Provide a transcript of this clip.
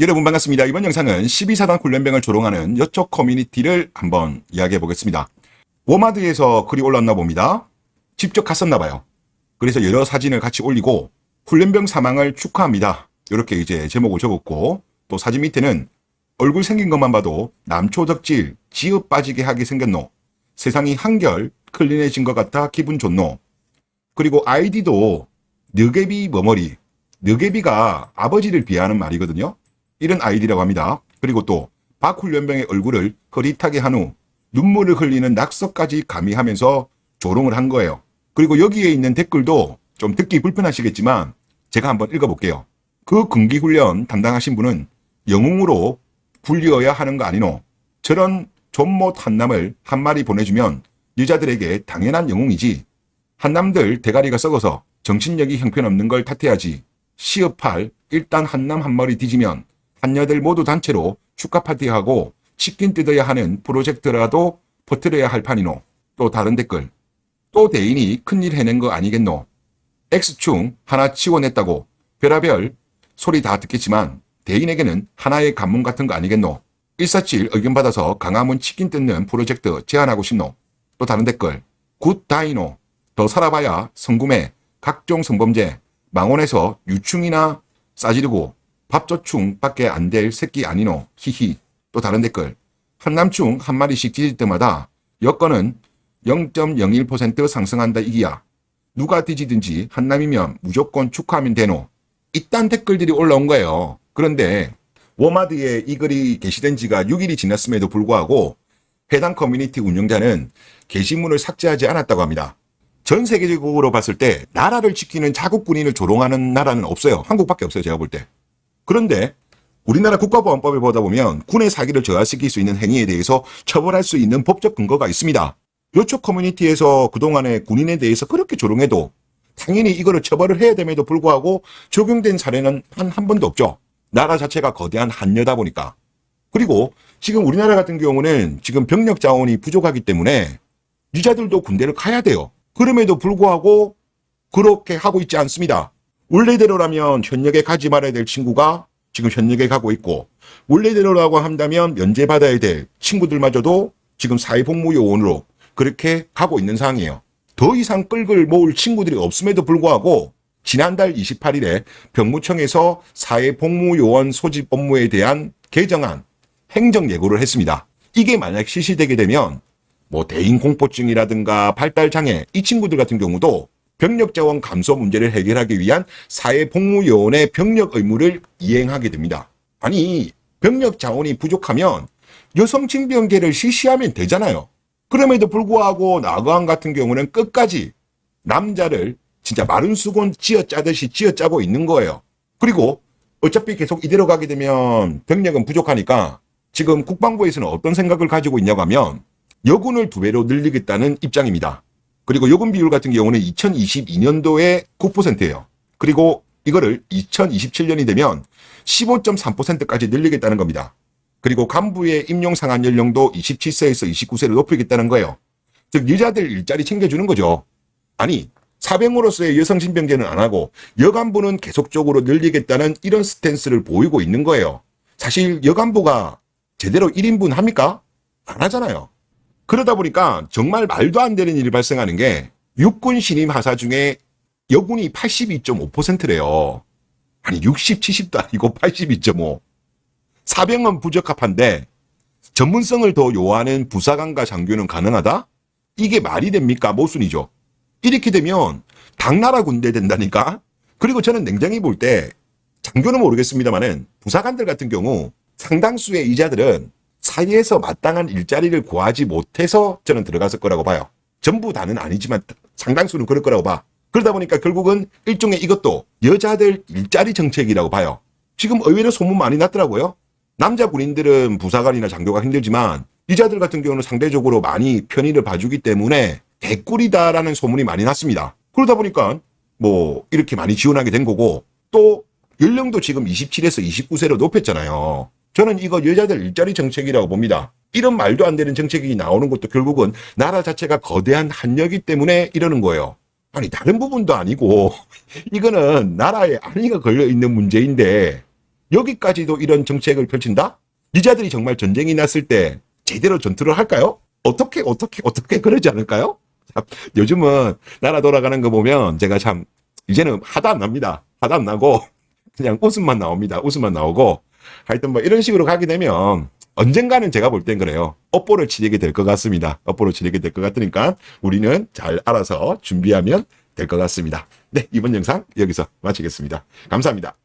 여러분 반갑습니다. 이번 영상은 12사단 훈련병을 조롱하는 여초 커뮤니티를 한번 이야기해 보겠습니다. 워마드에서 글이 올랐나 봅니다. 직접 갔었나 봐요. 그래서 여러 사진을 같이 올리고 훈련병 사망을 축하합니다. 이렇게 이제 제목을 적었고, 또 사진 밑에는 얼굴 생긴 것만 봐도 남초덕질 지읒 빠지게 하게 생겼노. 세상이 한결 클린해진 것 같아 기분 좋노. 그리고 아이디도 느개비 머머리. 느개비가 아버지를 비하하는 말이거든요. 이런 아이디라고 합니다. 그리고 또 박 훈련병의 얼굴을 흐릿하게 한 후 눈물을 흘리는 낙서까지 가미하면서 조롱을 한 거예요. 그리고 여기에 있는 댓글도 좀 듣기 불편하시겠지만 제가 한번 읽어볼게요. 그 군기훈련 담당하신 분은 영웅으로 불리어야 하는 거 아니노? 저런 존못 한남을 한 마리 보내주면 여자들에게 당연한 영웅이지. 한남들 대가리가 썩어서 정신력이 형편없는 걸 탓해야지. 시업할 일단 한남 한 마리 뒤지면 한여들 모두 단체로 축하 파티하고 치킨 뜯어야 하는 프로젝트라도 퍼뜨려야 할 판이노. 또 다른 댓글. 또 대인이 큰일 해낸 거 아니겠노. X충 하나 치워냈다고 별하별 소리 다 듣겠지만 대인에게는 하나의 관문 같은 거 아니겠노. 147 의견 받아서 강화문 치킨 뜯는 프로젝트 제안하고 싶노. 또 다른 댓글. 굿 다이노. 더 살아봐야 성구매, 각종 성범죄, 망원에서 유충이나 싸지르고 밥조충 밖에 안 될 새끼 아니노. 히히. 또 다른 댓글. 한남충 한 마리씩 뒤질 때마다 여건은 0.01% 상승한다 이기야. 누가 뒤지든지 한남이면 무조건 축하하면 되노. 이딴 댓글들이 올라온 거예요. 그런데 워마드에 이 글이 게시된 지가 6일이 지났음에도 불구하고 해당 커뮤니티 운영자는 게시물을 삭제하지 않았다고 합니다. 전 세계적으로 봤을 때 나라를 지키는 자국 군인을 조롱하는 나라는 없어요. 한국밖에 없어요. 제가 볼 때. 그런데 우리나라 국가보안법에 보다 보면 군의 사기를 저하시킬 수 있는 행위에 대해서 처벌할 수 있는 법적 근거가 있습니다. 요쪽 커뮤니티에서 그동안에 군인에 대해서 그렇게 조롱해도 당연히 이거를 처벌을 해야 됨에도 불구하고 적용된 사례는 한 번도 없죠. 나라 자체가 거대한 한여다 보니까. 그리고 지금 우리나라 같은 경우는 지금 병력 자원이 부족하기 때문에 유자들도 군대를 가야 돼요. 그럼에도 불구하고 그렇게 하고 있지 않습니다. 원래대로라면 현역에 가지 말아야 될 친구가 지금 현역에 가고 있고, 원래대로라고 한다면 면제받아야 될 친구들마저도 지금 사회복무요원으로 그렇게 가고 있는 상황이에요. 더 이상 끌을 모을 친구들이 없음에도 불구하고 지난달 28일에 병무청에서 사회복무요원 소집 업무에 대한 개정안 행정 예고를 했습니다. 이게 만약 실시되게 되면 뭐 대인 공포증이라든가 발달장애 이 친구들 같은 경우도 병력 자원 감소 문제를 해결하기 위한 사회복무요원의 병력 의무를 이행하게 됩니다. 아니, 병력 자원이 부족하면 여성 징병제를 실시하면 되잖아요. 그럼에도 불구하고 나그한 같은 경우는 끝까지 남자를 진짜 마른 수건 쥐어짜듯이 쥐어짜고 있는 거예요. 그리고 어차피 계속 이대로 가게 되면 병력은 부족하니까 지금 국방부에서는 어떤 생각을 가지고 있냐고 하면 여군을 2배로 늘리겠다는 입장입니다. 그리고 요금 비율 같은 경우는 2022년도에 9%예요. 그리고 이거를 2027년이 되면 15.3%까지 늘리겠다는 겁니다. 그리고 간부의 임용 상한 연령도 27세에서 29세로 높이겠다는 거예요. 즉 여자들 일자리 챙겨주는 거죠. 아니, 사병으로서의 여성 신병제는 안 하고 여간부는 계속적으로 늘리겠다는 이런 스탠스를 보이고 있는 거예요. 사실 여간부가 제대로 1인분 합니까? 안 하잖아요. 그러다 보니까 정말 말도 안 되는 일이 발생하는 게 육군 신임 하사 중에 여군이 82.5%래요. 아니 60, 70도 아니고 82.5. 사병은 부적합한데 전문성을 더 요하는 부사관과 장교는 가능하다? 이게 말이 됩니까? 모순이죠. 이렇게 되면 당나라 군대 된다니까? 그리고 저는 냉정히 볼 때 장교는 모르겠습니다만은 부사관들 같은 경우 상당수의 이자들은 사회에서 마땅한 일자리를 구하지 못해서 저는 들어갔을 거라고 봐요. 전부 다는 아니지만 상당수는 그럴 거라고 봐. 그러다 보니까 결국은 일종의 이것도 여자들 일자리 정책이라고 봐요. 지금 의외로 소문 많이 났더라고요. 남자 군인들은 부사관이나 장교가 힘들지만 여자들 같은 경우는 상대적으로 많이 편의를 봐주기 때문에 개꿀이다라는 소문이 많이 났습니다. 그러다 보니까 뭐 이렇게 많이 지원하게 된 거고, 또 연령도 지금 27에서 29세로 높였잖아요. 저는 이거 여자들 일자리 정책이라고 봅니다. 이런 말도 안 되는 정책이 나오는 것도 결국은 나라 자체가 거대한 한여기 때문에 이러는 거예요. 아니 다른 부분도 아니고 이거는 나라에 안위가 걸려있는 문제인데 여기까지도 이런 정책을 펼친다? 니자들이 정말 전쟁이 났을 때 제대로 전투를 할까요? 어떻게 그러지 않을까요? 참, 요즘은 나라 돌아가는 거 보면 제가 참 이제는 하다 안 납니다. 하다 안 나고 그냥 웃음만 나옵니다. 웃음만 나오고 하여튼 뭐 이런 식으로 가게 되면 언젠가는 제가 볼 땐 그래요. 업보를 치르게 될 것 같습니다. 업보를 치르게 될 것 같으니까 우리는 잘 알아서 준비하면 될 것 같습니다. 네, 이번 영상 여기서 마치겠습니다. 감사합니다.